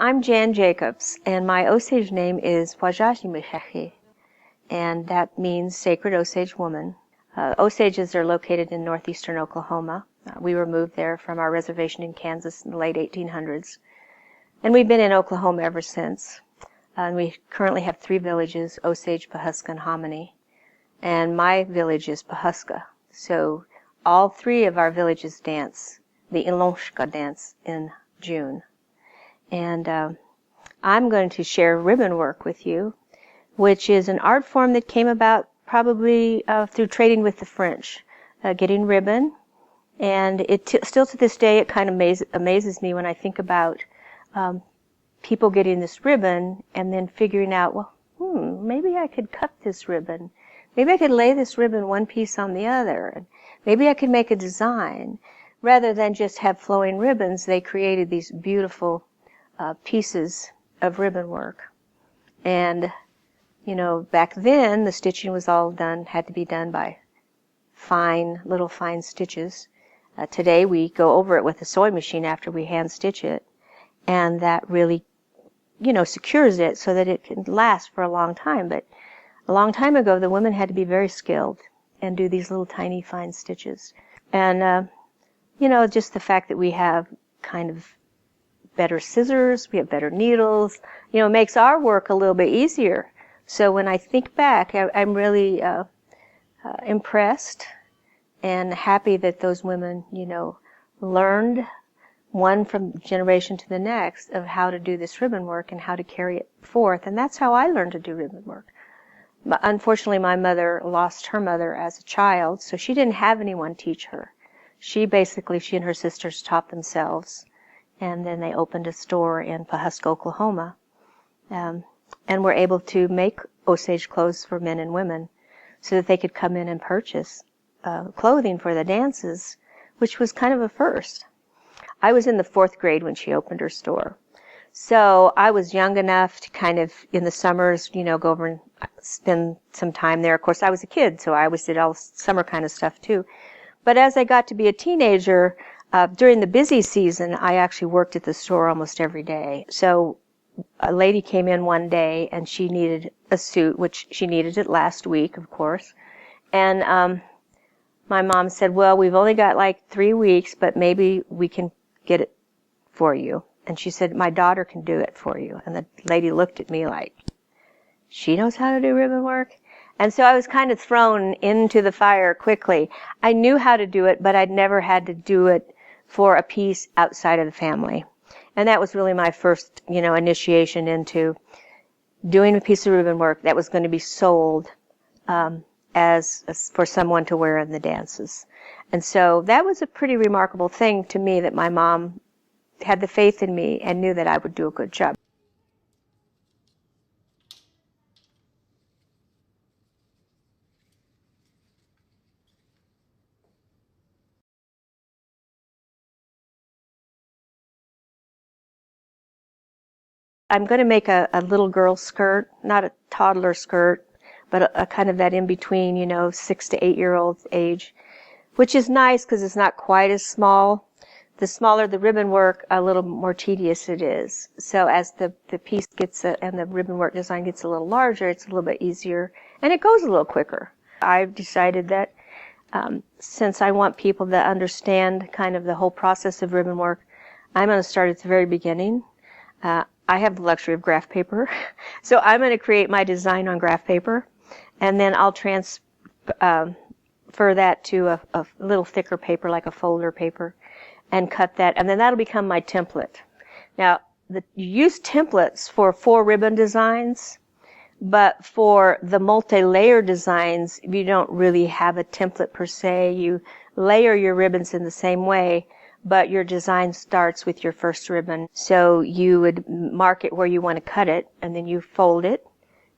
I'm Jan Jacobs, and my Osage name is Wajajimeshechi, and that means Sacred Osage Woman. Osages are located in northeastern Oklahoma. We were moved there from our reservation in Kansas in the late 1800s, and we've been in Oklahoma ever since. And we currently have 3 villages, Osage, Pawhuska, and Hominy, and my village is Pawhuska. So all 3 of our villages dance the Ilonshka dance in June. And I'm going to share ribbon work with you, which is an art form that came about probably through trading with the French, getting ribbon. And it still to this day, it kind of amazes me when I think about people getting this ribbon and then figuring out, well, maybe I could cut this ribbon. Maybe I could lay this ribbon one piece on the other. And maybe I could make a design. Rather than just have flowing ribbons, they created these beautiful pieces of ribbon work. And, you know, back then, the stitching was all had to be done by little fine stitches. Today, we go over it with a sewing machine after we hand stitch it. And that really, secures it so that it can last for a long time. But a long time ago, the women had to be very skilled and do these little tiny fine stitches. And, just the fact that we have kind of better scissors, we have better needles, makes our work a little bit easier. So when I think back, I'm really impressed and happy that those women, learned one from generation to the next of how to do this ribbon work and how to carry it forth. And that's how I learned to do ribbon work. But unfortunately, my mother lost her mother as a child, so she didn't have anyone teach her. She and her sisters taught themselves. And then they opened a store in Pawhuska, Oklahoma, and were able to make Osage clothes for men and women so that they could come in and purchase clothing for the dances, which was kind of a first. I was in the 4th grade when she opened her store. So I was young enough to kind of, in the summers, go over and spend some time there. Of course, I was a kid, so I always did all summer kind of stuff too. But as I got to be a teenager, during the busy season, I actually worked at the store almost every day. So a lady came in one day and she needed a suit, which she needed it last week, of course. And my mom said, well, we've only got like 3 weeks, but maybe we can get it for you. And she said, my daughter can do it for you. And the lady looked at me like, she knows how to do ribbon work? And so I was kind of thrown into the fire quickly. I knew how to do it, but I'd never had to do it for a piece outside of the family. And that was really my first, initiation into doing a piece of ribbon work that was going to be sold as for someone to wear in the dances. And so that was a pretty remarkable thing to me, that my mom had the faith in me and knew that I would do a good job. I'm going to make a little girl skirt, not a toddler skirt, but a kind of that in between, 6 to 8 year old age, which is nice because it's not quite as small. The smaller the ribbon work, a little more tedious it is. So as the piece gets, and the ribbon work design gets a little larger, it's a little bit easier, and it goes a little quicker. I've decided that since I want people to understand kind of the whole process of ribbon work, I'm going to start at the very beginning. I have the luxury of graph paper, so I'm going to create my design on graph paper, and then I'll transfer that to a little thicker paper, like a folder paper, and cut that, and then that'll become my template. Now, you use templates for 4 ribbon designs, but for the multi-layer designs, you don't really have a template per se. You layer your ribbons in the same way, but your design starts with your first ribbon. So you would mark it where you want to cut it, and then you fold it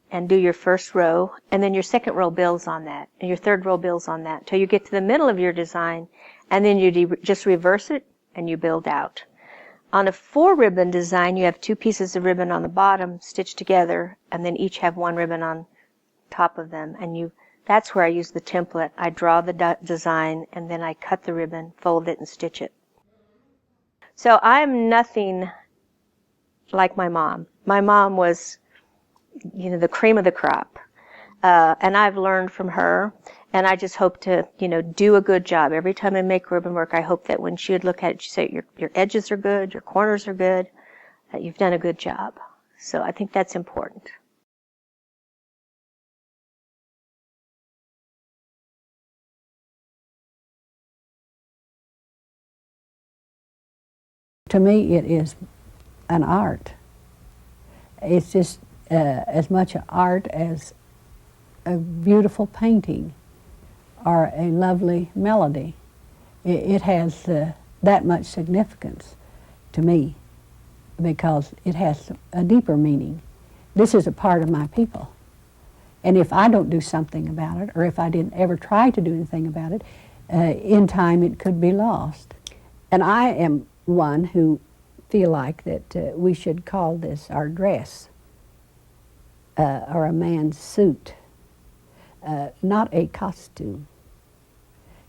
and do your first row, and then your second row builds on that, and your third row builds on that, till you get to the middle of your design, and then you just reverse it, and you build out. On a 4 ribbon design, you have 2 pieces of ribbon on the bottom stitched together, and then each have 1 ribbon on top of them, and that's where I use the template. I draw the design, and then I cut the ribbon, fold it, and stitch it. So I'm nothing like my mom. My mom was, you know, the cream of the crop. And I've learned from her, and I just hope to, you know, do a good job. Every time I make ribbon work, I hope that when she would look at it, she'd say, your edges are good, your corners are good, that you've done a good job. So I think that's important. To me, it is an art. It's just as much an art as a beautiful painting or a lovely melody. It has that much significance to me because it has a deeper meaning. This is a part of my people. And if I don't do something about it, or if I didn't ever try to do anything about it, in time it could be lost. And I am one who feel like that we should call this our dress or a man's suit, not a costume.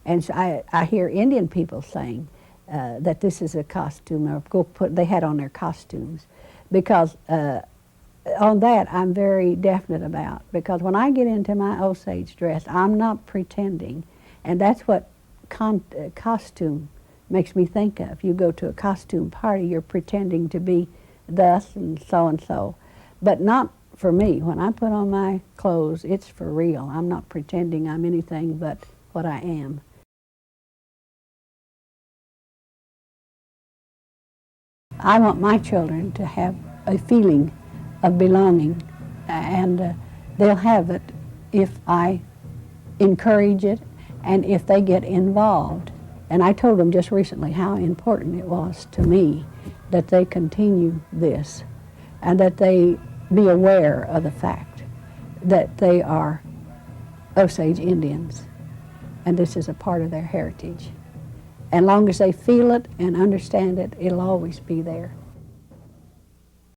And so I hear Indian people saying that this is a costume, or they had on their costumes, because on that I'm very definite about, because when I get into my Osage dress, I'm not pretending, and that's what costume makes me think of. You go to a costume party, you're pretending to be thus and so, but not for me. When I put on my clothes, it's for real. I'm not pretending I'm anything but what I am. I want my children to have a feeling of belonging, and they'll have it if I encourage it and if they get involved. And I told them just recently how important it was to me that they continue this and that they be aware of the fact that they are Osage Indians and this is a part of their heritage. And long as they feel it and understand it, it'll always be there.